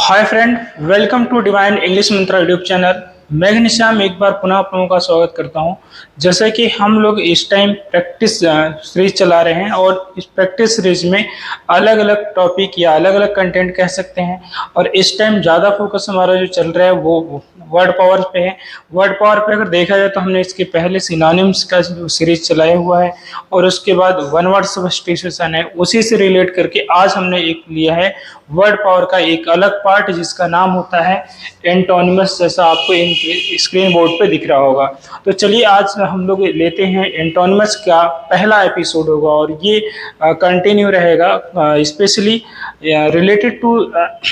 Hi friend, welcome to divine English mantra YouTube channel. मैं घनश्याम एक बार पुनः आप लोगों का स्वागत करता हूं। जैसे कि हम लोग इस टाइम प्रैक्टिस सीरीज चला रहे हैं और इस प्रैक्टिस सीरीज में अलग अलग टॉपिक या अलग अलग कंटेंट कह सकते हैं। और इस टाइम ज़्यादा फोकस हमारा जो चल रहा है वो वर्ड पावर पे है। वर्ड पावर पे अगर देखा जाए तो हमने इसके पहले सिनोनिम्स का सीरीज चलाया हुआ है और उसके बाद वन वर्ड सब्स्टिट्यूशन है। उसी से रिलेट करके आज हमने एक लिया है वर्ड पावर का एक अलग पार्ट जिसका नाम होता है एंटोनिमस, जैसा आपको स्क्रीन बोर्ड पे दिख रहा होगा। तो चलिए आज हम लोग लेते हैं एंटोनिमस का पहला एपिसोड होगा और ये कंटिन्यू रहेगा specially related to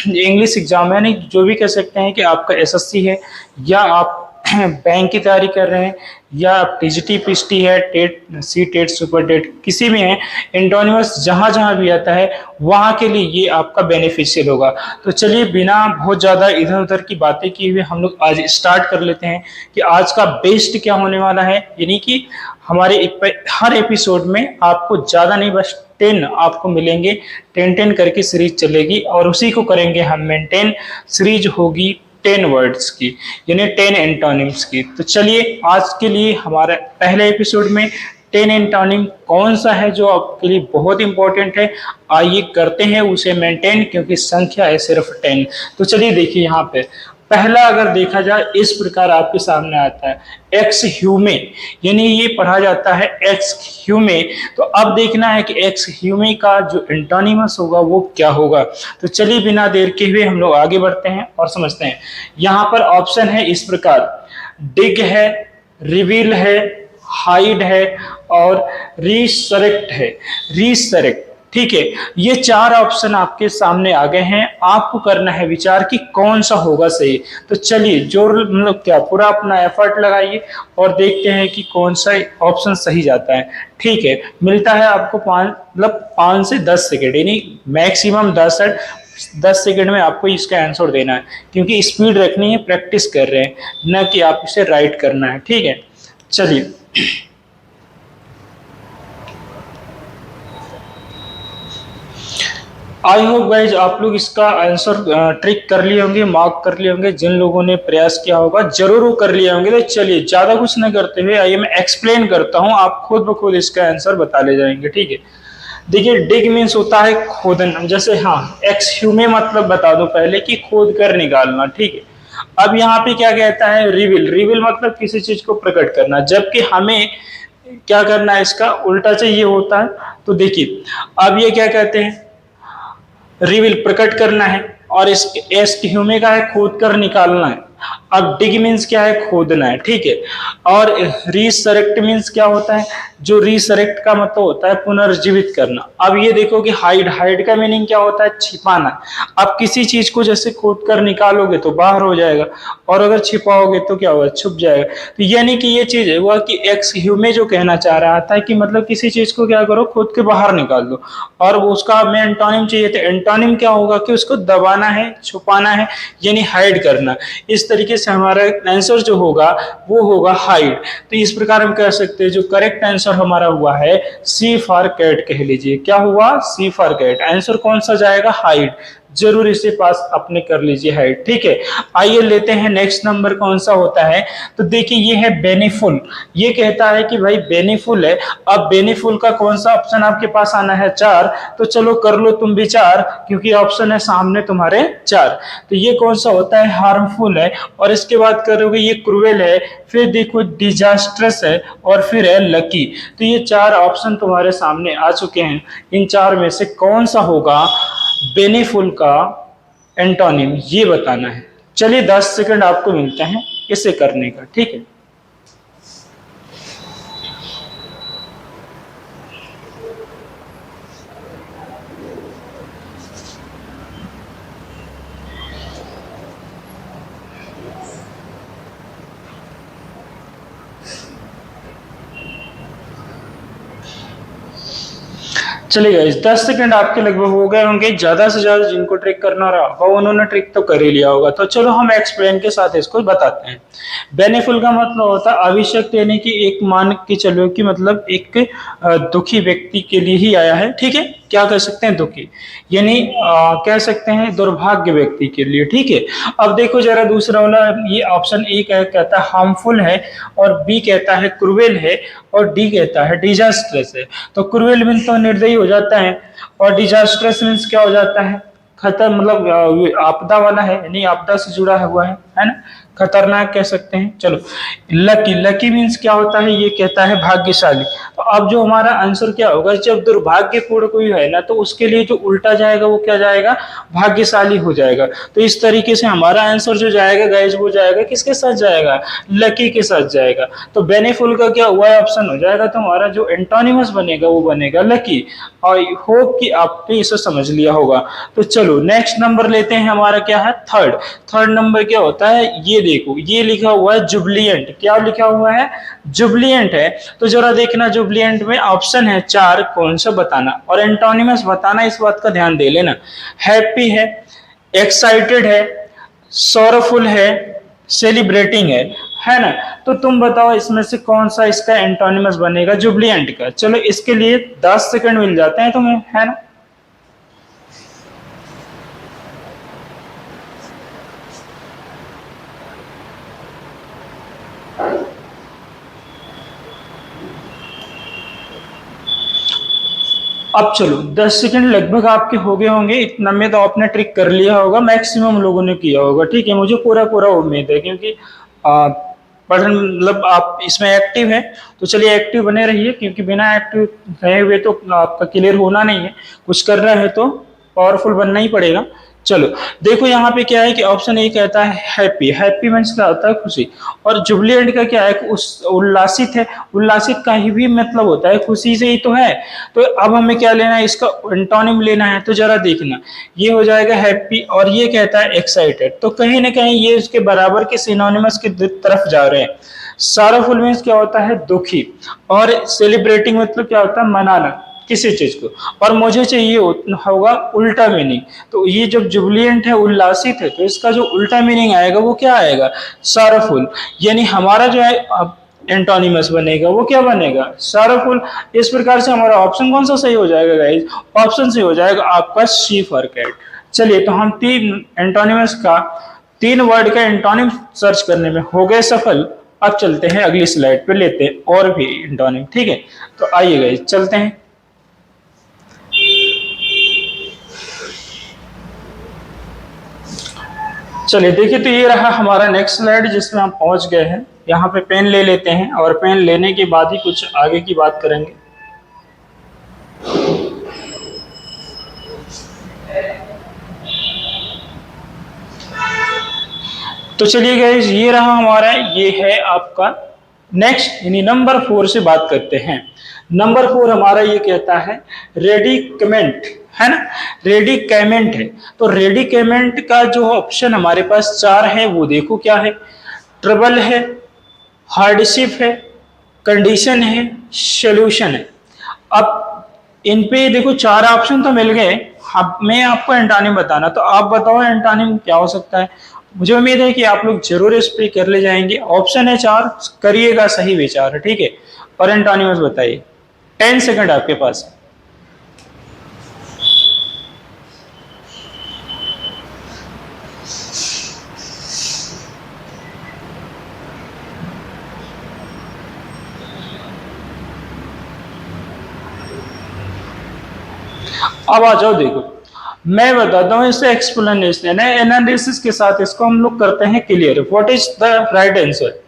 English exam. यानी जो भी कह सकते हैं कि आपका एसएससी है या आप बैंक की तैयारी कर रहे हैं या आप टीजीटी पीएसटी है, TET C TET super TET किसी भी हैं, एंटोनिमस जहाँ जहाँ भी आता है वहाँ के लिए ये आपका बेनिफिशियल होगा। तो चलिए बिना बहुत ज़्यादा इधर उधर की बातें किए हुए हम लोग आज स्टार्ट कर लेते हैं कि आज का बेस्ट क्या होने वाला है। यानी कि हमारे हर एपिसोड में आपको ज़्यादा नहीं, बस 10 आपको मिलेंगे। 10 करके सीरीज चलेगी और उसी को करेंगे हम मेंटेन। सीरीज होगी 10 वर्ड्स की, यानी 10 एंटोनिम्स की। तो चलिए आज के लिए हमारे पहले एपिसोड में 10 एंटोनिम कौन सा है जो आपके लिए बहुत इंपॉर्टेंट है, आइए करते हैं उसे मेंटेन, क्योंकि संख्या है सिर्फ 10। तो चलिए देखिए यहाँ पे पहला अगर देखा जाए इस प्रकार आपके सामने आता है एक्स ह्यूमे, यानी ये पढ़ा जाता है एक्स ह्यूमे। तो अब देखना है कि एक्स ह्यूमे का जो एंटोनिमस होगा वो क्या होगा। तो चलिए बिना देर के हुए हम लोग आगे बढ़ते हैं और समझते हैं। यहाँ पर ऑप्शन है इस प्रकार, डिग है, रिवील है, हाइड है और रिसरेक्ट है। रिसरेक्ट, ठीक है, ये 4 ऑप्शन आपके सामने आ गए हैं। आपको करना है विचार कि कौन सा होगा सही। तो चलिए जो मतलब क्या पूरा अपना एफर्ट लगाइए और देखते हैं कि कौन सा ऑप्शन सही जाता है। ठीक है, मिलता है आपको 5 से 10 सेकेंड, यानी मैक्सिमम 10 सेकेंड में आपको इसका आंसर देना है, क्योंकि स्पीड रखनी है, प्रैक्टिस कर रहे हैं, न कि आप इसे राइट करना है। ठीक है, चलिए आई होप गाइज आप लोग इसका आंसर ट्रिक कर लिए होंगे, मार्क कर लिए होंगे। जिन लोगों ने प्रयास किया होगा जरूर वो कर लिए होंगे। तो चलिए ज्यादा कुछ न करते हुए आइए मैं एक्सप्लेन करता हूं, आप खुद ब खुद इसका आंसर बता ले जाएंगे। ठीक है, देखिए डिग मीन्स होता है खोदना, जैसे हाँ एक्स ह्यूमे मतलब बता दो पहले कि खोद कर निकालना। ठीक है, अब यहाँ पे क्या कहता है रिवील। रिवील मतलब किसी चीज को प्रकट करना, जबकि हमें क्या करना है इसका उल्टा चाहिए होता है। तो देखिए अब ये क्या कहते हैं, रिवील प्रकट करना है और इस एस ह्यूमे का है खोद कर निकालना है। अब डिग मीन्स क्या है, खोदना है। ठीक है, और रिसरेक्ट मीन्स क्या होता है, जो रिसरेक्ट का मतलब होता है पुनर्जीवित करना। अब ये देखो कि हाइड, हाइड का मीनिंग क्या होता है, छिपाना। अब किसी चीज को जैसे खोद कर निकालोगे तो बाहर हो जाएगा और अगर छिपाओगे तो क्या होगा, छुप जाएगा। तो यानी कि ये चीज है वह कि एक्स ह्यूमे जो कहना चाह रहा था कि मतलब किसी चीज को क्या करो, खोद के बाहर निकाल दो। और वो उसका हमें एंटोनिम चाहिए, तो एंटोनिम क्या होगा कि उसको दबाना है, छुपाना है, यानी हाइड करना। इस तरीके से हमारा आंसर जो होगा वो होगा हाइड। तो इस प्रकार हम कह सकते हैं जो करेक्ट आंसर हमारा हुआ है सी फॉर कैट कह लीजिए। क्या हुआ, सी फॉर कैट। आंसर कौन सा जाएगा, हाइड। जरूर इसे पास अपने कर लीजिए हाइड। ठीक है, आइए लेते हैं नेक्स्ट नंबर कौन सा होता है। तो देखिए ये है बेनिफुल। ये कहता है कि भाई बेनिफुल है। अब बेनिफुल का कौन सा ऑप्शन आपके पास आना है, 4। तो चलो कर लो तुम विचार, क्योंकि ऑप्शन है सामने तुम्हारे 4। तो ये कौन सा होता है, हार्मफुल है। और इसके बाद करोगे ये क्रूएल है, फिर देखो डिजास्ट्रस है और फिर है लकी। तो ये 4 ऑप्शन तुम्हारे सामने आ चुके हैं। इन 4 में से कौन सा होगा बेनिफुल का एंटोनिम, ये बताना है। चलिए 10 सेकंड आपको मिलते हैं इसे करने का। ठीक है, चलिए गाइस 10 सेकंड आपके लगभग हो गए होंगे। ज्यादा से ज्यादा जिनको ट्रिक करना रहा होगा उन्होंने ट्रिक तो कर ही लिया होगा। तो चलो हम एक्सप्लेन के साथ इसको बताते हैं। बेनिफुल का मतलब होता है आवश्यक, यानी कि एक मान के चलो कि मतलब एक दुखी व्यक्ति के लिए ही आया है, ठीक है। क्या कह सकते हैं, दुखी, यानी कह सकते हैं दुर्भाग्य व्यक्ति के लिए, ठीक है। अब देखो जरा दूसरा वाला, ये ऑप्शन ए कहता है हार्मफुल है, और बी कहता है क्रूएल है, और डी कहता है डिजास्ट्रस है। तो क्रूएल मीन्स तो निर्दयी हो जाता है, और डिजास्ट्रस मीन्स क्या हो जाता है, खतर, मतलब आपदा वाला है, यानी आपदा से जुड़ा हुआ है ना, खतरनाक कह सकते हैं। चलो, लकी, लकी मीन्स क्या होता है, ये कहता है भाग्यशाली। तो अब जो हमारा आंसर क्या होगा, जब दुर्भाग्यपूर्ण कोई है ना, तो उसके लिए जो उल्टा जाएगा वो क्या जाएगा, भाग्यशाली हो जाएगा। तो इस तरीके से हमारा आंसर जो जाएगा गाइस, वो जाएगा किसके साथ जाएगा, लकी के साथ जाएगा। तो बेनिफुल का क्या हुआ ऑप्शन हो जाएगा, तो हमारा जो एंटोनिमस बनेगा वो बनेगा लकी। आई होप कि आपने इसे समझ लिया होगा। तो चलो नेक्स्ट नंबर लेते हैं, हमारा क्या है, थर्ड। थर्ड नंबर क्या होता है, ये देखो, ये लिखा हुआ है जुबलियंट। क्या लिखा हुआ है, जुबलियंट है। तो जरा देखना, जुबलियंट में ऑप्शन है 4, कौन सा बताना, और एंटोनिमस बताना, इस बात का ध्यान दे लेना। हैप्पी है, एक्साइटेड है, सोरफुल है, सेलिब्रेटिंग है ना। तो तुम बताओ इसमें से कौन सा इसका एंटोनिमस बनेगा जुबलियंट का। चलो इसके लिए 10 सेकंड मिल जाते हैं तुम्हें, है ना। अब चलो 10 सेकंड लगभग आपके हो गए होंगे, इतना में तो आपने ट्रिक कर लिया होगा, मैक्सिमम लोगों ने किया होगा, ठीक है। मुझे पूरा पूरा उम्मीद है, क्योंकि पढ़न मतलब आप इसमें एक्टिव है, तो चलिए एक्टिव बने रहिए, क्योंकि बिना एक्टिव रहे हुए तो आपका क्लियर होना नहीं है। कुछ कर रहा है तो पावरफुल बनना ही पड़ेगा। चलो देखो यहाँ पे क्या है कि ऑप्शन ए कहता है हैप्पी। हैप्पी मीन्स क्या होता है, खुशी। और जुबलियंट का क्या है, उस उल्लासित है। उल्लासित का ही भी मतलब होता है खुशी से ही तो है। तो अब हमें क्या लेना है, इसका एंटोनिम लेना है। तो जरा देखना, ये हो जाएगा हैप्पी, और ये कहता है एक्साइटेड। तो कहीं ना कहीं ये उसके बराबर के सिनोनिमस की तरफ जा रहे हैं। साराफुल मीन्स क्या होता है, दुखी, और सेलिब्रेटिंग मतलब क्या होता है, मनाना किसी चीज को। और मुझे चाहिए होगा उल्टा मीनिंग। तो ये जब जुबलियंट है, उल्लासित है, तो इसका जो उल्टा मीनिंग आएगा वो क्या आएगा, साराफुल। यानी हमारा जो है एंटोनिमस बनेगा वो क्या बनेगा, साराफुल। इस प्रकार से हमारा ऑप्शन कौन सा सही हो जाएगा गाइस, ऑप्शन सही हो जाएगा आपका सी फॉर कैट। चलिए, तो हम 3 एंटोनिमस का, 3 वर्ड का एंटोनिम सर्च करने में हो गए सफल। अब चलते हैं अगली स्लाइड पे, लेते हैं और भी एंटोनिम, ठीक है। तो आइए गाइस चलते हैं। चलिए देखिए, तो ये रहा हमारा नेक्स्ट स्लाइड जिसमें हम पहुंच गए हैं। यहाँ पे पेन ले लेते हैं, और पेन लेने के बाद ही कुछ आगे की बात करेंगे। तो चलिए गाइस, ये रहा हमारा, ये है आपका नेक्स्ट, यानी नंबर 4 से बात करते हैं। नंबर 4 हमारा ये कहता है रेडिकमेंट, है ना, रेडिकमेंट है। तो रेडिकमेंट का जो ऑप्शन हमारे पास 4 है, वो देखो क्या है, ट्रबल है, हार्डशिप है, कंडीशन है, सोल्यूशन है। अब इन पे देखो 4 ऑप्शन तो मिल गए। अब मैं आपको एंटोनिम बताना, तो आप बताओ एंटोनिम क्या हो सकता है। मुझे उम्मीद है कि आप लोग जरूर इस पे कर ले जाएंगे। ऑप्शन है 4, करिएगा सही विचार, ठीक है। और एंटोनिम्स बताइए, 10 सेकंड आपके पास। अब आ जाओ, देखो मैं बताता हूँ इससे एक्सप्लेनेशन है, एनालिसिस के साथ इसको हम लोग करते हैं clear. What is the right answer.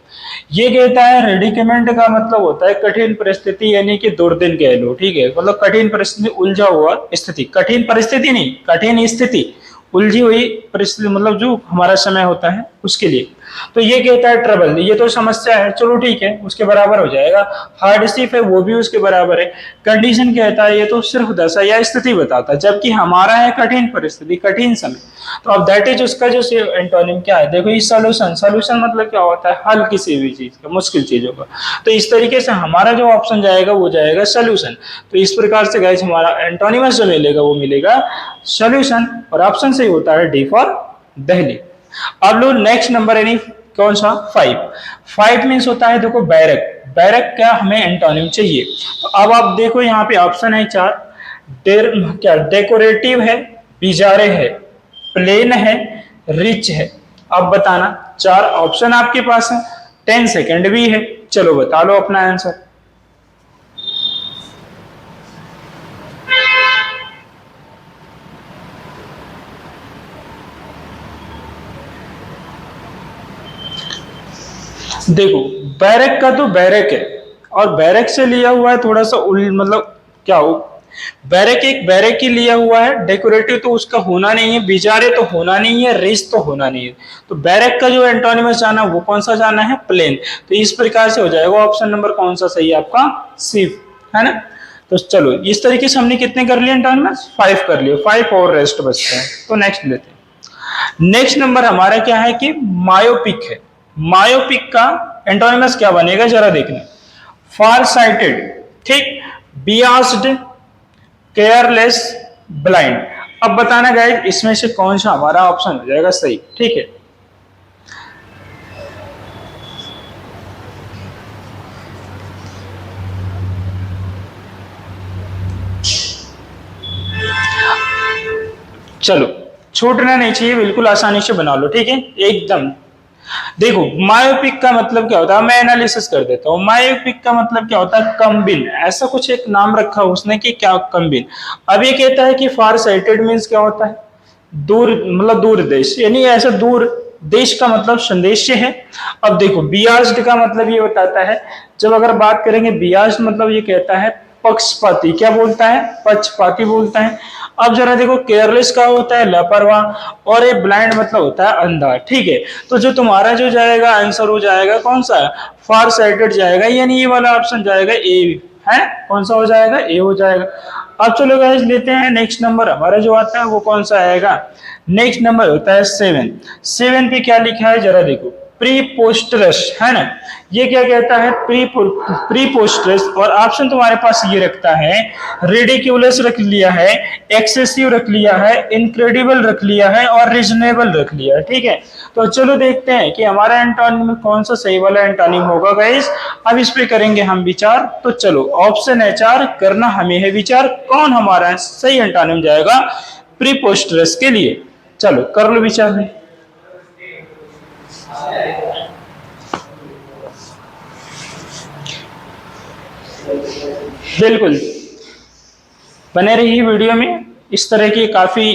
ये कहता है रेडिकमेंट का मतलब होता है कठिन परिस्थिति, यानी कि दुर्दिन कह लो, ठीक है। मतलब कठिन परिस्थिति, उलझा हुआ स्थिति, कठिन परिस्थिति नहीं, कठिन स्थिति, उलझी हुई परिस्थिति, मतलब जो हमारा समय होता है उसके लिए। तो ये कहता है ट्रबल, ये तो समस्या है, चलो ठीक है, उसके बराबर हो जाएगा। हार्डशिप है, वो भी उसके बराबर है। कंडीशन कहता है, ये तो सिर्फ दशा या स्थिति बताता है, जबकि हमारा है कठिन परिस्थिति, कठिन समय। तो अब दैट इज उसका जो एंटोनिम क्या है, देखो ये सॉल्यूशन। सॉल्यूशन मतलब क्या होता है, हल किसी भी चीज का, मुश्किल चीजों का। तो इस तरीके से हमारा जो ऑप्शन जाएगा वो जाएगा सॉल्यूशन। तो इस प्रकार से गाइस हमारा एंटोनिमस जो मिलेगा वो मिलेगा सॉल्यूशन, और ऑप्शन सही होता है डी फॉर दिल्ली। अब लो नेक्स्ट नंबर, यानी कौन सा 5। 5 मीन्स होता है देखो बैरक। बैरक क्या हमें एंटोनिम चाहिए। तो अब आप देखो यहाँ पे ऑप्शन है 4। क्या डेकोरेटिव है, बिजारे है, प्लेन है, रिच है। अब बताना, 4 ऑप्शन आपके पास है, 10 सेकंड भी है, चलो बता लो अपना आंसर। देखो बैरक का तो बैरक है, और बैरक से लिया हुआ है थोड़ा सा मतलब क्या हो, बैरक एक बैरक ही लिया हुआ है, डेकोरेटिव तो उसका होना नहीं है, बिजारे तो होना नहीं है, रिच तो होना नहीं है। तो बैरक का जो एंटोनिमस जाना वो कौन सा जाना है, प्लेन। तो इस प्रकार से हो जाएगा ऑप्शन नंबर कौन सा सही है आपका, सी, है ना। तो चलो इस तरीके से हमने कितने कर लिए एंटोनिमस, 5 कर लिए, 5 और रेस्ट बचते हैं। तो नेक्स्ट लेते हैं। नेक्स्ट नंबर हमारा क्या है कि मायोपिक है। मायोपिक का एंटोनिमस क्या बनेगा जरा देखना, फार साइटेड, ठीक, बियास्ड, केयरलेस, ब्लाइंड। अब बताना गाइस इसमें से कौन सा हमारा ऑप्शन हो जाएगा सही, ठीक है। चलो छूटना नहीं चाहिए, बिल्कुल आसानी से बना लो, ठीक है एकदम। देखो मायोपिक का मतलब क्या होता है, मैं एनालिसिस कर देता हूँ। मायोपिक का मतलब क्या होता है, कमबिन, ऐसा कुछ एक नाम रखा उसने कि क्या कमबिन। अब ये कहता है कि फार साइटेड मीन्स क्या होता है, दूर, मतलब दूर देश, यानी ऐसा दूर देश का मतलब संदेश है। अब देखो बियाज्ड का मतलब ये बताता है, जब अगर बात करेंगे बियाज्ड मतलब ये कहता है पक्षपाती, क्या बोलता है, पक्षपाती बोलता है। अब जरा देखो केयरलेस का होता है लापरवाह, और ये ब्लाइंड मतलब होता है अंधा, ठीक है। तो जो तुम्हारा जो जाएगा आंसर हो जाएगा कौन सा, फार साइटेड जाएगा, यानी ये वाला ऑप्शन जाएगा ए, है कौन सा हो जाएगा, ए हो जाएगा। अब चलो गाइस लेते हैं नेक्स्ट नंबर हमारा जो आता है वो कौन सा आएगा, नेक्स्ट नंबर होता है 7। 7 पे क्या लिखा है जरा देखो, प्रीपोस्टरस, है ना। ये क्या कहता है, प्रीपोस्टरस, और ऑप्शन तुम्हारे पास ये रखता है, रिडिक्यूलस रख लिया है, एक्सेसिव रख लिया है, इनक्रेडिबल रख लिया है, और रीजनेबल रख लिया है, ठीक है। तो चलो देखते हैं कि हमारा एंटोनिम में कौन सा सही वाला एंटोनिम होगा गाइस। अब इस पे करेंगे हम विचार। तो चलो ऑप्शन है 4, करना हमें है विचार, कौन हमारा सही एंटोनिम जाएगा प्रीपोस्टरस के लिए। चलो कर लो विचार में। बिल्कुल बने रहिए वीडियो में, इस तरह की काफी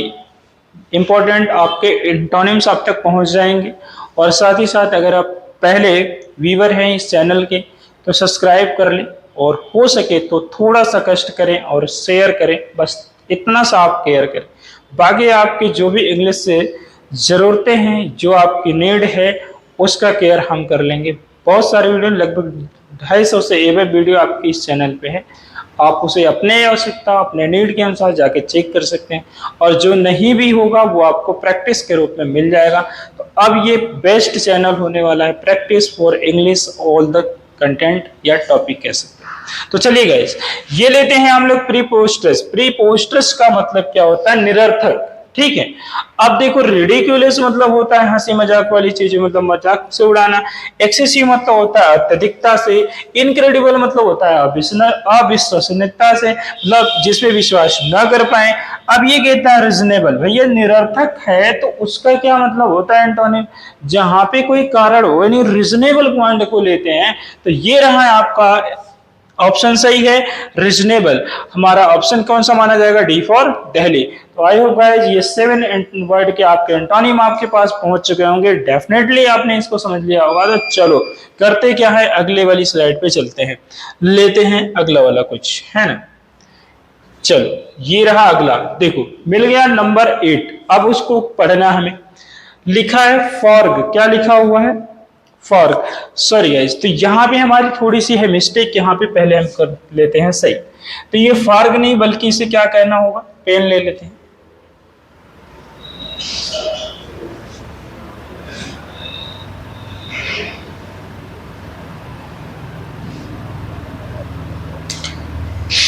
इंपॉर्टेंट आपके एंटोनिम्स आप तक पहुंच जाएंगे। और साथ ही साथ अगर आप पहले व्यूअर हैं इस चैनल के तो सब्सक्राइब कर लें, और हो सके तो थोड़ा सा कष्ट करें और शेयर करें, बस इतना सा आप केयर करें। बाकी आपकी जो भी इंग्लिश से ज़रूरतें हैं, जो आपकी नीड है, उसका केयर हम कर लेंगे। बहुत सारे वीडियो, लगभग 250 से एबव वीडियो आपकी इस चैनल पे है, आप उसे अपने आवश्यकता, अपने नीड के अनुसार जाके चेक कर सकते हैं, और जो नहीं भी होगा वो आपको प्रैक्टिस के रूप में मिल जाएगा। तो अब ये बेस्ट चैनल होने वाला है, practice for English all the content या टॉपिक कह सकते हैं। तो चलिए गाइस ये लेते हैं हम लोग प्रीपोस्टरस। प्रीपोस्टरस का मतलब क्या होता है, निरर्थक, ठीक है। अब देखो रिडिक्यूलस मतलब होता है हंसी मजाक वाली चीजें, मतलब मजाक से उड़ाना। एक्सेसिव मतलब होता है अत्यधिकता से। इनक्रेडिबल मतलब होता है अविश्वसनीयता से, मतलब जिसपे विश्वास न कर पाए। अब ये कहता है रीजनेबल, भैया निरर्थक है तो उसका क्या मतलब होता है एंटोनिम, जहां पे कोई कारण हो, यानी रीजनेबल पॉइंट को लेते हैं। तो ये रहा है आपका ऑप्शन सही है, रीजनेबल। हमारा ऑप्शन कौन सा माना जाएगा, डी फॉर दिल्ली। तो आई होप गाइस ये 7 वर्ड के आपके एंटोनिम आपके पास पहुंच चुके होंगे, डेफिनेटली आपने इसको समझ लिया होगा। तो चलो करते क्या है, अगले वाली स्लाइड पे चलते हैं, लेते हैं अगला वाला कुछ, है ना। चलो ये रहा अगला, देखो मिल गया नंबर 8। अब उसको पढ़ना हमें, लिखा है फॉर्ग, क्या लिखा हुआ है, फॉर्ग। सॉरी गाइस, तो यहाँ पे हमारी थोड़ी सी है मिस्टेक, यहाँ पे पहले हम कर लेते हैं सही। तो ये फॉर्ग नहीं बल्कि इसे क्या कहना होगा, पेन ले लेते हैं।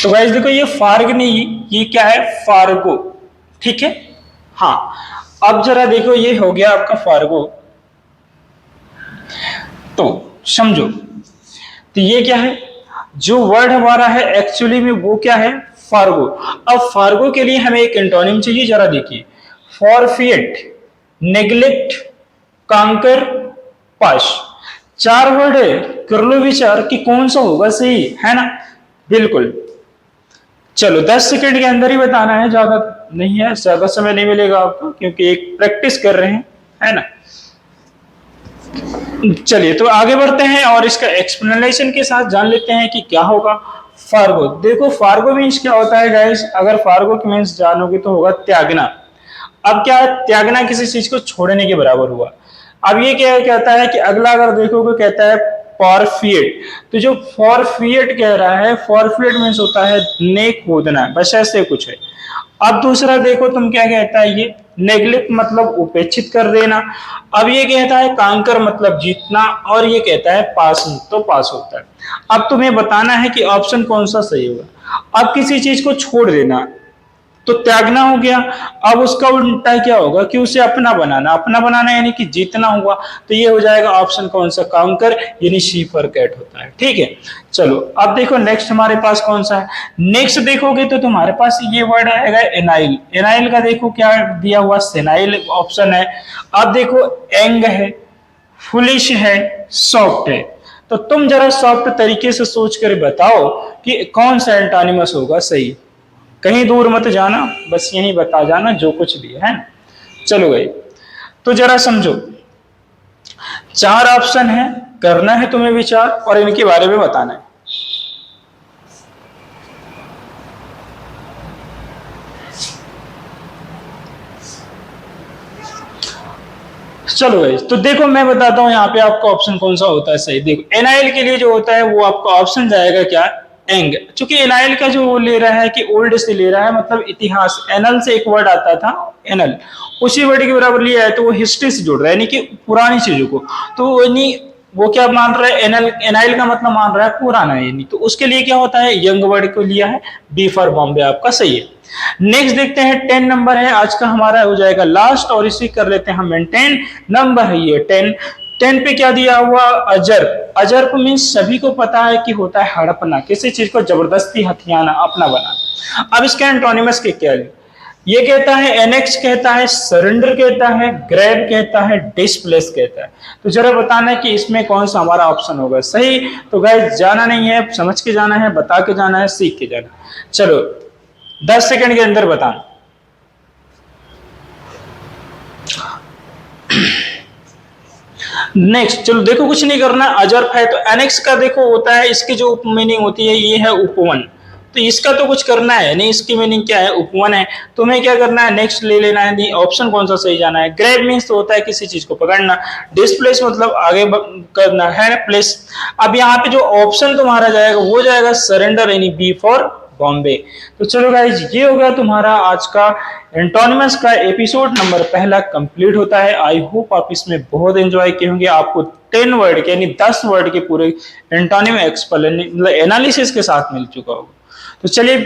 तो गाइस देखो ये फार्ग नहीं, ये क्या है, फार्गो, ठीक है। हाँ अब जरा देखो ये हो गया आपका फार्गो। तो समझो, तो ये क्या है, जो वर्ड हमारा है एक्चुअली में वो क्या है, फार्गो। अब फार्गो के लिए हमें एक एंटोनिम चाहिए, जरा देखिए, फॉरफिएट, नेग्लेक्ट, कांकर, पाश। चार वर्ड है, कर लो विचार कि कौन सा होगा सही, है ना। बिल्कुल, चलो 10 सेकंड के अंदर ही बताना है, ज्यादा नहीं है, ज्यादा समय नहीं मिलेगा आपको क्योंकि एक प्रैक्टिस कर रहे हैं, है ना। चलिए तो आगे बढ़ते हैं और इसका एक्सप्लेनेशन के साथ जान लेते हैं कि क्या होगा फार्गो। देखो फार्गो मीन्स क्या होता है गाइस, अगर फार्गो की मीन्स जानोगे तो होगा त्यागना। अब क्या है, त्यागना किसी चीज को छोड़ने के बराबर हुआ। अब ये क्या कहता है कि अगला अगर देखोगे कहता है फॉरफिएट। तो जो फॉरफिएट कह रहा है, फॉरफिएट मीन्स होता है नेक कूदना, बस ऐसे कुछ है। अब दूसरा देखो तुम क्या कहता है, ये नेग्लेक्ट मतलब उपेक्षित कर देना। अब ये कहता है कांकर मतलब जीतना, और ये कहता है पास तो पास होता है। अब तुम्हें बताना है कि ऑप्शन कौन सा सही होगा। अब किसी चीज को छोड़ देना तो त्यागना हो गया। अब उसका उल्टा क्या होगा कि उसे अपना बनाना, अपना बनाना यानी कि जीतना हुआ। तो ये हो जाएगा ऑप्शन कौन सा, कांकर यानी शी फॉर कैट होता है। ठीक है, चलो अब देखो नेक्स्ट हमारे पास कौन सा है। नेक्स्ट देखोगे तो तुम्हारे पास ये वर्ड आएगा एनाइल। एनाइल का देखो क्या दिया हुआ, सेनाइल ऑप्शन है। अब देखो एंग है, फुलिश है, सॉफ्ट है। तो तुम जरा सॉफ्ट तरीके से सोच कर बताओ कि कौन सा एंटोनिमस होगा सही। कहीं दूर मत जाना, बस यही बता जाना जो कुछ भी है। चलो गई, तो जरा समझो, चार ऑप्शन है, करना है तुम्हें विचार और इनके बारे में बताना है। चलो गई, तो देखो मैं बताता हूं यहाँ पे आपका ऑप्शन कौन सा होता है सही। देखो एनाइल के लिए जो होता है वो आपका ऑप्शन जाएगा क्या, एंग। चूंकि एनाइल का जो वो ले रहा है कि ओल्ड से ले रहा है, मतलब इतिहास, एनल से एक वर्ड आता था एनल, उसी वर्ड के बराबर लिया है, तो वो हिस्ट्री से जुड़ रहा है यानी कि पुरानी चीजों को। तो यानी वो क्या मान रहा है, एनल, एनाइल का मतलब मान रहा है पुराना, यानी तो उसके लिए क्या होता है, यंग वर्ड को लिया है, बी फॉर बॉम्बे आपका सही है। नेक्स्ट देखते हैं 10 नंबर है आज का हमारा, हो जाएगा लास्ट, और इसी कर लेते हैं हम मेंटेन। नंबर है ये 10। 10 पे क्या दिया हुआ, अजर्प। अजर्प मीन्स सभी को पता है कि होता है हड़पना, किसी चीज को जबरदस्ती हथियाना, अपना बनाना। अब इसके एंटोनिमस के क्या है, ये कहता है एनेक्स, कहता है सरेंडर, कहता है ग्रैब, कहता है डिस्प्लेस कहता है। तो जरा बताना है कि इसमें कौन सा हमारा ऑप्शन होगा सही। तो गाइस जाना नहीं है, समझ के जाना है, बता के जाना है, सीख के जाना। चलो 10 सेकंड के अंदर बताना। नेक्स्ट, चलो देखो कुछ नहीं करना, अजर्फ है तो एनेक्स का देखो होता है, इसकी जो मीनिंग होती है ये है उपवन। तो इसका तो कुछ करना है नहीं, इसकी मीनिंग क्या है, उपवन है। तुम्हें क्या करना है, नेक्स्ट ले लेना है, नहीं ऑप्शन कौन सा सही जाना है। ग्रैब मीन्स तो होता है किसी चीज को पकड़ना, डिस्प्लेस मतलब आगे करना है, प्लेस। अब यहाँ पे जो ऑप्शन तुम्हारा जाएगा वो जाएगा सरेंडर, यानी बी फॉर बॉम्बे। तो चलो गाइज, ये हो गया तुम्हारा आज का एंटोनिमस का एपिसोड नंबर पहला कंप्लीट होता है। आई होप आप इसमें बहुत एंजॉय किए होंगे। आपको 10 वर्ड के यानी 10 वर्ड के पूरे एंटोनिम एक्सप्लेन मतलब एनालिसिस के साथ मिल चुका होगा। तो चलिए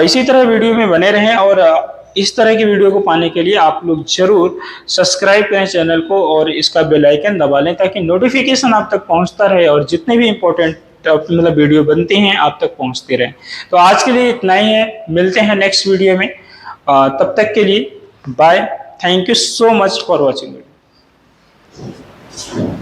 इसी तरह वीडियो में बने रहें, और इस तरह की वीडियो को पाने के लिए आप लोग जरूर सब्सक्राइब करें चैनल को और इसका बेल आइकन दबा लें ताकि नोटिफिकेशन आप तक पहुंचता रहे और जितने भी इंपॉर्टेंट मतलब वीडियो बनते हैं आप तक पहुंचते रहें। तो आज के लिए इतना ही है, मिलते हैं नेक्स्ट वीडियो में। तब तक के लिए bye, thank you so much for watching video.